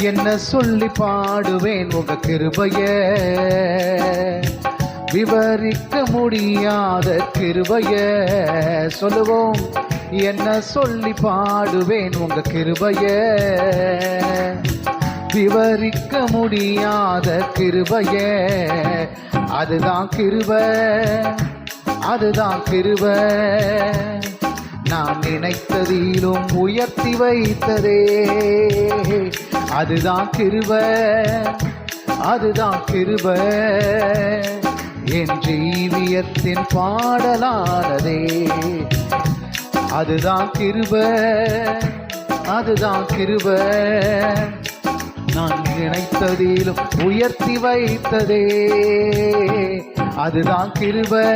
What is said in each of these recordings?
என்ன சொல்லி பாடுவேன் உங்க கிருபைய, விவரிக்க முடியாத கிருபைய. சொல்லுவோம், என்ன சொல்லி பாடுவேன் உங்க கிருபைய, விவரிக்க முடியாத கிருபைய. அதுதான் கிருபை, அதுதான் கிருபை. நான் நினைத்ததிலும் உயர்த்தி வைத்ததே. அதுதான் கிருபை, அதுதான் கிருபை. என் ஜீவியத்தின் பாடலானதே. அதுதான் கிருபை, அதுதான் கிருபை. நான் நினைத்ததிலும் உயர்த்தி வைத்ததே. அதுதான் கிருபை,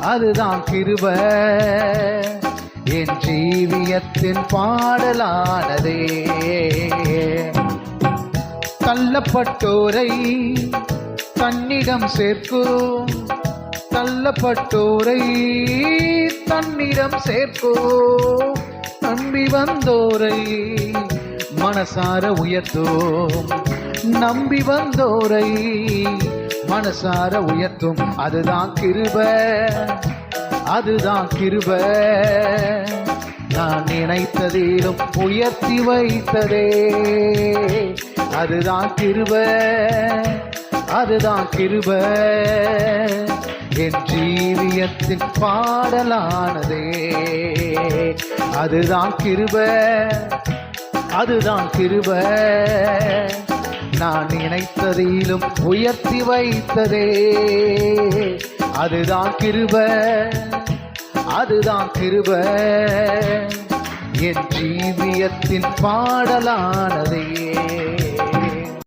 அதுதான் கிருபை. என் ஜீவியத்தின் பாடலானதே. தள்ளப்பட்டோரை தன்னிடம் சேர்க்கும், தள்ளப்பட்டோரை தன்னிடம் சேர்க்கும். நம்பி வந்தோரை மனசார உயர்த்தும், நம்பி வந்தோரை மனசார உயர்த்தும். அதுதான் கிருபை, அதுதான் கிருபை. நான் நினைத்ததிலும் உயர்த்தி வைத்ததே. அதுதான் கிருபை, அதுதான் கிருபை. என் ஜீவியத்தின் பாடலானதே. அதுதான் கிருபை, அதுதான் கிருபை. நான் நினைத்ததிலும் உயர்த்தி வைத்ததே. அதுதான் கிருபை, அதுதான் கிருபை. என் ஜீவியத்தின் பாடலானதே.